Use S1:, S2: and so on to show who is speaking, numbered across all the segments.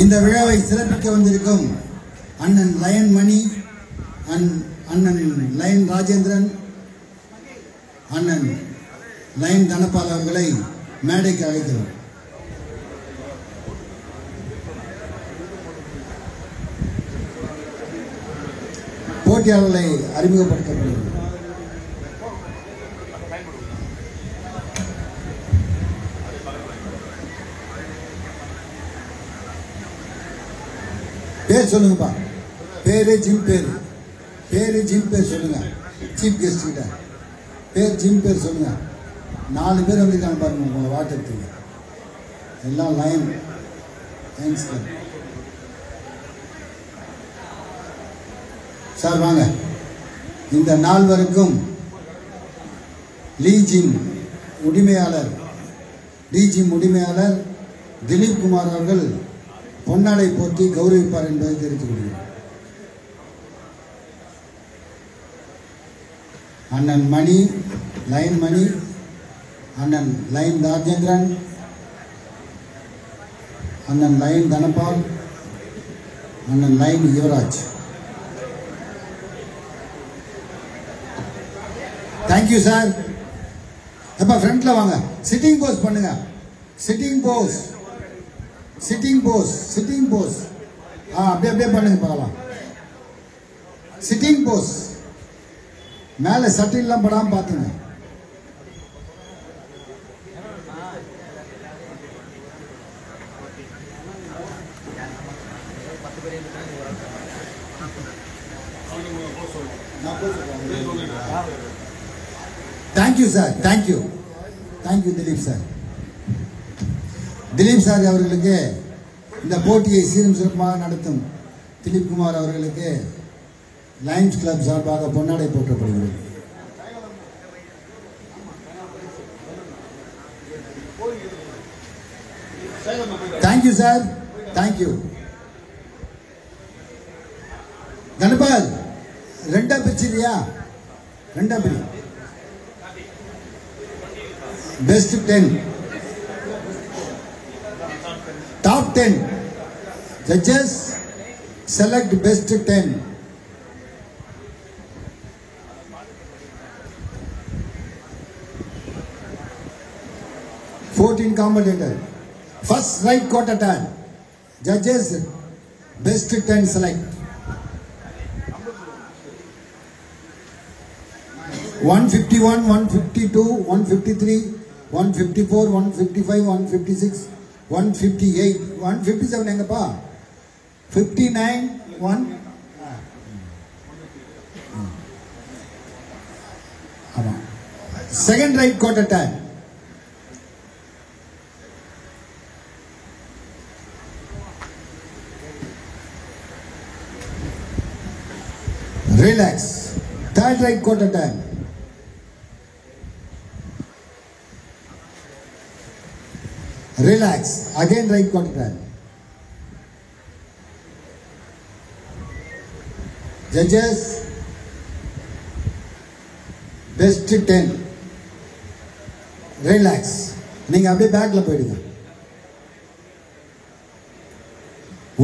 S1: இந்த விழாவை சிறப்பிக்க வந்திருக்கும் அண்ணன் லயன் மணி, அண்ணன் லயன் ராஜேந்திரன், அண்ணன் லயன் தனபால் அவர்களை மேடைக்கு அழைக்கிறோம். போட்டியாளர்களை அறிமுகப்படுத்தப்படுகிறது. பேர் சொல்லுங்கப்பா. பேரு ஜிம் பேர். பேரு ஜிம் பேர் சொல்லுங்க. சீஃப் கெஸ்ட் கிட்ட பேர் ஜிம் பேர் சொல்லுங்க. 4 பேர் வந்துருக்காங்க பாருங்க உங்களை வாட்டத்துக்கு. எல்லாம் லைன் தேங்க்ஸ் சார். வாங்க. இந்த நால்வருக்கும் லீஜிம் உரிமையாளர் திலீப் குமார் அவர்கள் பொன்னாடை போற்றி கௌரவிப்பார் என்பதை தெரிவித்துக் கொள்கிறேன். அண்ணன் மணி, லயன் மணி, அண்ணன் லயன் ராஜேந்திரன், அண்ணன் லயன் தனபால், அண்ணன் லயன் யுவராஜ். Thank you sir. அப்ப ஃப்ரண்ட்ல வாங்க. சிட்டிங் போஸ் பண்ணுங்க. Sitting pose. அப்படியே பண்ணுங்க பார்க்கலாம். Sitting pose. மேல சட்டிலாம் படாம பாத்துங்க. Thank you sir. Thank you Dileep sir. Dileep sir அவர்களுக்கு இந்த போட்டியை சீரும் சிறப்பாக நடத்தும் திலீப் குமார் அவர்களுக்கு லயன்ஸ் கிளப் சார்பாக பொன்னாடை போற்றப்படுகிறது. Thank you sir. தேங்க்யூ. தனபால் ரெண்டா பிரிச்சிருக்கியா? ரெண்டா பிரி. Best 10, top 10 judges select best 10. Competitor. First right quarter turn. Judges best 10 select. 151, 152, 153, 154, 155, 156, 158, 157 எங்கப்பா? 59, 1 ஆமா. Second right quarter turn. Relax. Third right quarter turn. Relax. Again right quarter turn. Judges best 10. Relax. நீங்க அப்படியே பேக்ல போயிடுங்க.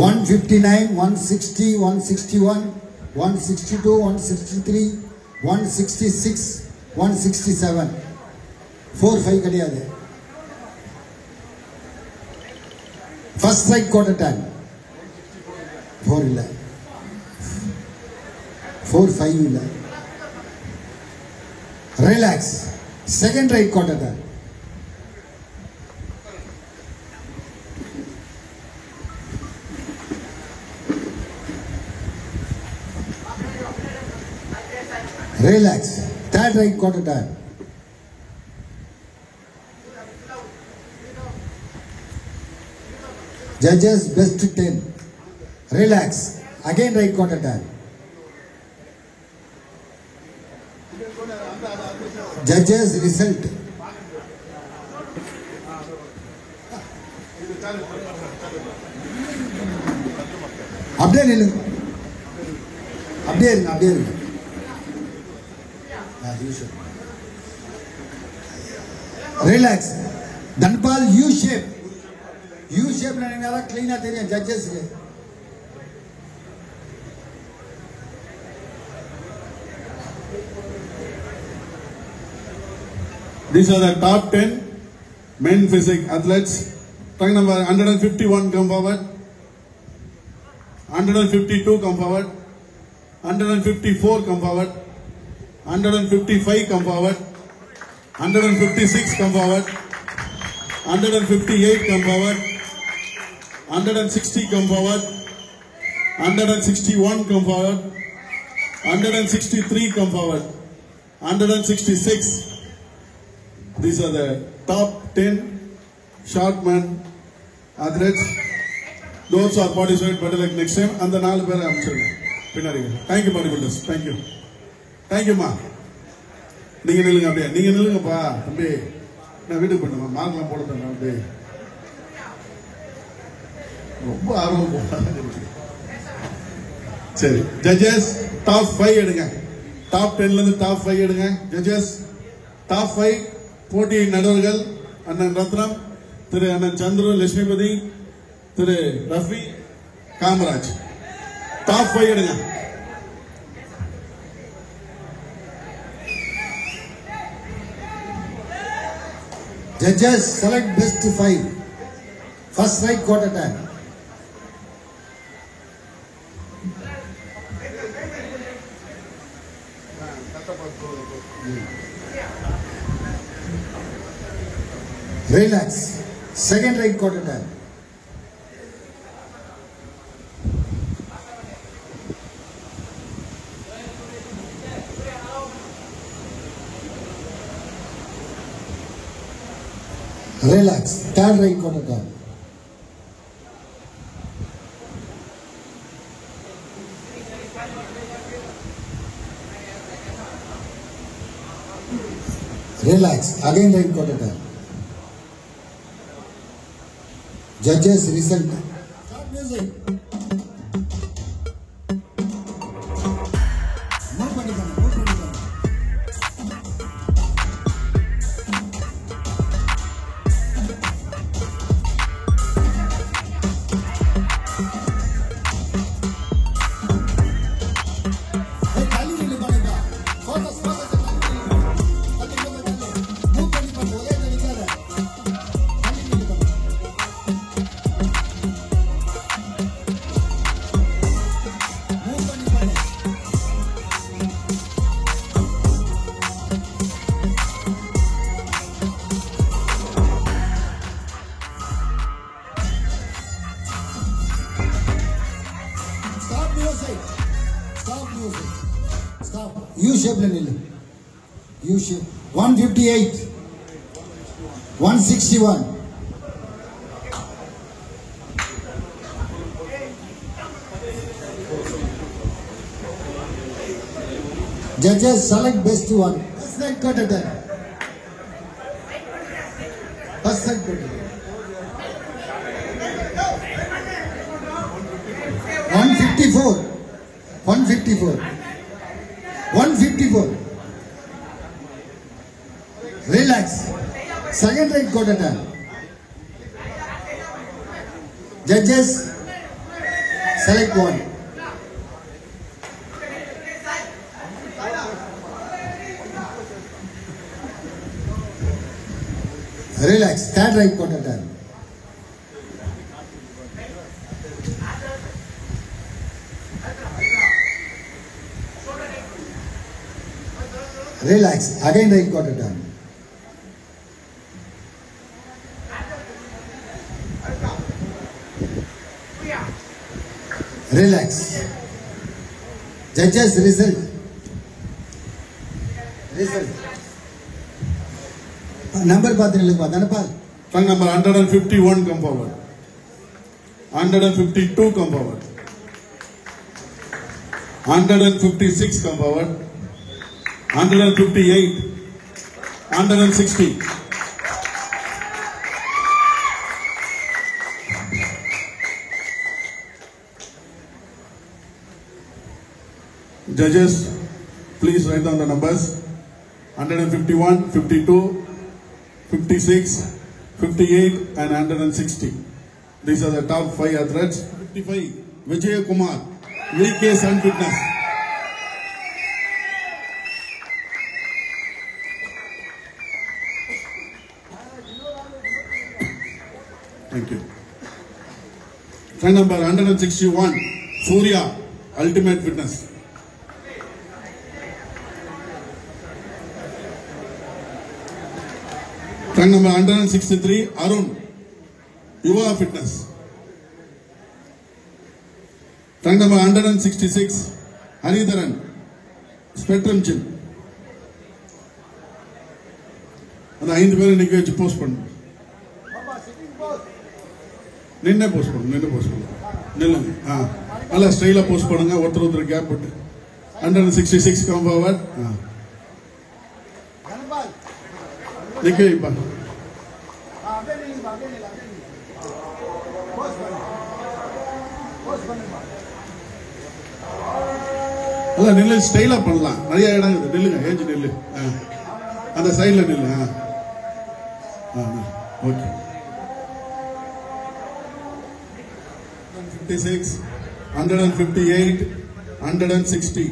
S1: 159, 160, 161, 162, 163, 166, 167. 4-5 கிடையாது. First right quarter turn. 4 இல்ல. 4-5 இல்ல. Relax. Second right quarter turn. Relax. Third right quarter turn. Judges best 10. Relax. Again right quarter turn. Judges result. அப்படியே நில்லுங்க. அப்படியே இருங்க. Relax. Dhanpal U shape. U shape நினைக்கிறதா கிளீனா தெரியும் ஜட்ஜஸ்க்கு.
S2: These are the top 10 men physique athletes. Rank number 151 come forward. 152 come forward. 154 come forward. 155 come forward. 156 come forward. 158 come forward. 160 come forward. 161 come forward. 163 come forward. 166. These are the top 10 short man athletes. Those are participate better like next time. And the 4 பேர் அமைச்சிருங்க பின்னாடி. Thank you bodybuilders. Thank you. Thank you ma. நீங்க நில்லுங்க அப்படியே. நீங்க நில்லுங்கப்பா தம்பி. நான் வீட்டுக்கு போறேன். மார்க்லாம் போட தரேன் அப்படியே. ரொம்ப ஆர்வம் போறாங்க. சரி. Judges top 5 எடுங்க. Top 10 ல இருந்து top 5 எடுங்க. Judges top 5 போட்டி நடுவர்கள் அண்ணன் ரத்னம், திரு அண்ணன் சந்திர லட்சுமிபதி, திரு ரஃபி, காமராஜ். டாப் 5 எடுங்க.
S1: Judges select best 5. First right quarter time. Relax. Second right quarter time. Relax. Third right quarter time. Relax. Again right quarter time. Judges result. Start music. Move பண்ணிக்கணும். Stop. U shape le nillu. U shape. 158. 161. Judges select best one. First right quarter time. First right quarter. 154. 154. 154. Relax. Second right quarter time. Judges select one. Relax. Third right quarter time. Relax. Again right quarter time. Relax. Judges result. Number பாத்தீங்களா Dhanapal.
S2: Rank number 151 come forward. 152 come forward. 156 come forward. 158. 160. Judges, please write down the numbers. 151, 52, 56, 58 and 160. These are the top 5 athletes. 55, Vijay Kumar, VK Sun Fitness. Thank you. Friend number 161, Surya, Ultimate Fitness. Friend number 163, Arun, Yuva Fitness. Friend number 166, Haridharan, Spectrum Gym. அந்த 5 பேரை நிக்க வச்சு post பண்ணு. நின்று post பண்ணு. நில்லுங்க. நல்லா ஸ்டைலா போஸ்ட் பண்ணுங்க. ஒருத்தர் கேப் விட்டு. 166 கம் ஃபார்வர்ட். நிக்க வைப்பா. அதான் நில்லு, ஸ்டைலா பண்ணலாம். நிறைய இடம் இருக்குது. நில்லுங்க, ஏஞ்சி நில்லு. அந்த சைட்ல நில்லு. Okay. 156, 158, 160.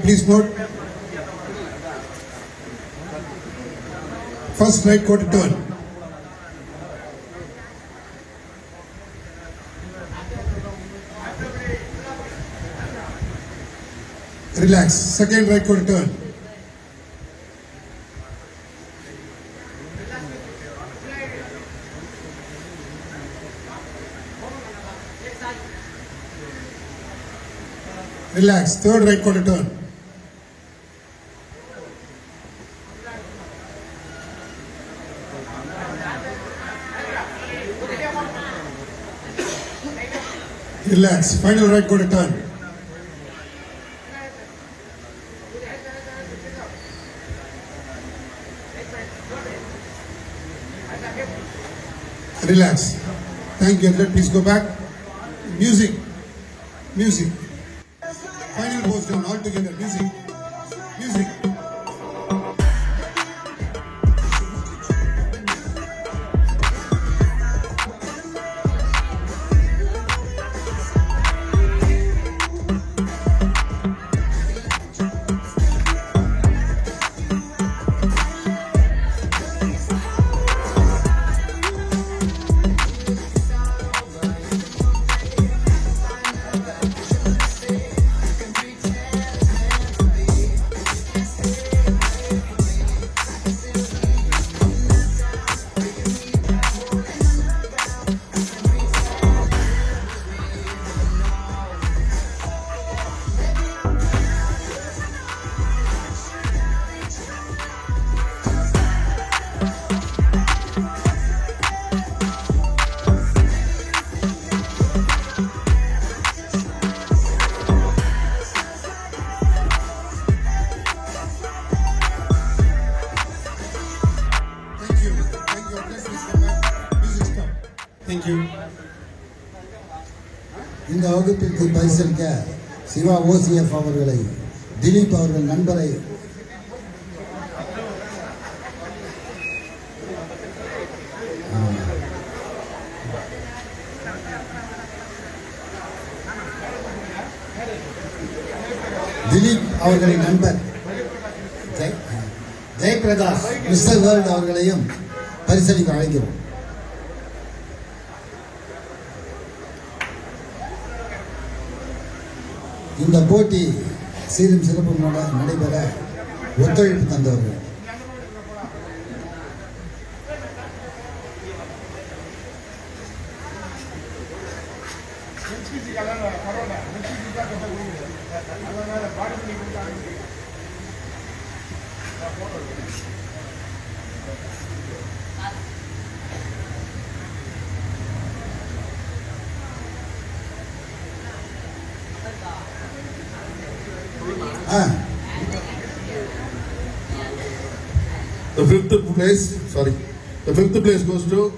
S1: Please note, first right quarter turn. Relax. Second right quarter turn. Relax. Third right quarter turn. Relax. Final right quarter turn. Relax. Thank you. Please go back. Music. Final pose down all together. Music. Thank you. இந்த வகுப்பிற்கு பரிசளிக்க Siva OCF அவர்களை, திலீப் அவர்கள் நண்பரை திலீப் அவர்களின் நண்பர் Jayaprakash mister world அவர்களையும் பரிசளிக்க அழைக்கிறோம். இந்த போட்டி சீரும் சிறப்பும் நடைபெற ஒத்துழைப்பு தந்தவர்கள்
S2: The fifth place, sorry, The fifth place goes to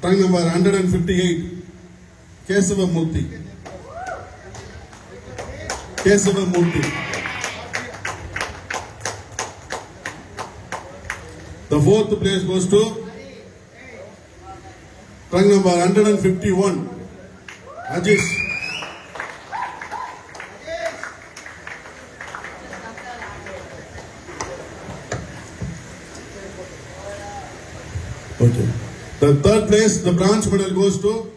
S2: trunk number 158, Kesava Murthy. Kesava Murthy. The fourth place goes to trunk number 151, Ajish. Okay. The third place, the bronze medal goes to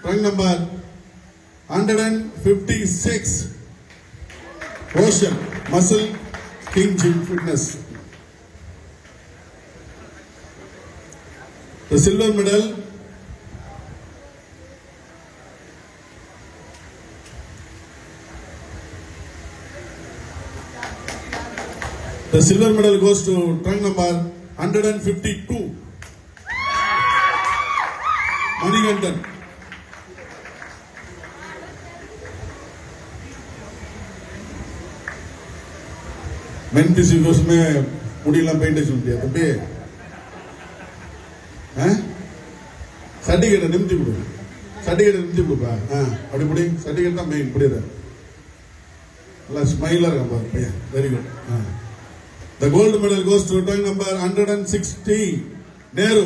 S2: trunk number 156, Roshan, Muscle King Gym Fitness. The silver medal goes to trunk number 152, Manigandan. Men किसी को उसमें मुड़ीला पेंटेशन दिया तो बे हैं certificate निम्ति बुड़े पा हाँ अड़ी बुड़े सर्टिफिकेट ना मेन बुड़े रहा ला स्माइलर का बात भैया वेरी गुड हाँ the gold medal goes to trunk number 160, Nehru,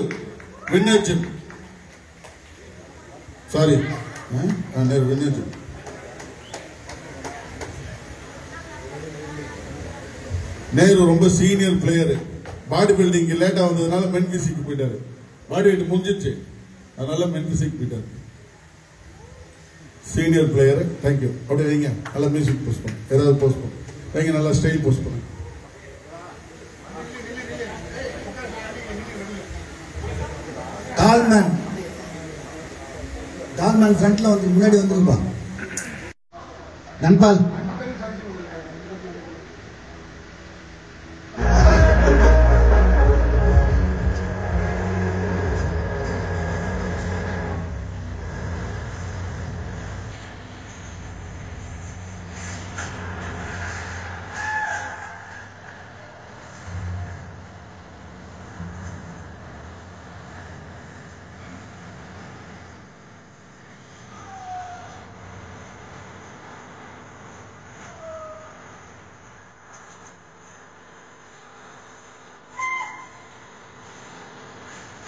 S2: Vinayjan. Sorry, Nehru Vinayjan. Nehru ரொம்ப சீனியர் பிளேயர், பாடி பில்டிங் லேட்டா வந்ததுனால மென் பிசிக்கு போயிட்டாரு. பாடி வெயிட் முடிஞ்சிச்சு, அதனால மென் பிசிக்கு போயிட்டாரு. Senior player. தேங்க்யூ. அப்படியே வைங்க, நல்லா மியூசிக் போஸ்ட் பண்ணுங்க, ஏதாவது போஸ்ட் பண்ணுங்க, வைங்க, நல்லா ஸ்டைல் போஸ்ட் பண்ணுங்க.
S1: டால்மேன் ஃப்ரண்ட்ல வந்து முன்னாடி வந்துருப்பா நண்பால்.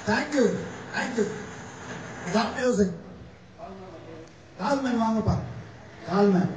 S1: Thank you. Stop music. Kalman வாங்கப்பா, Kalman.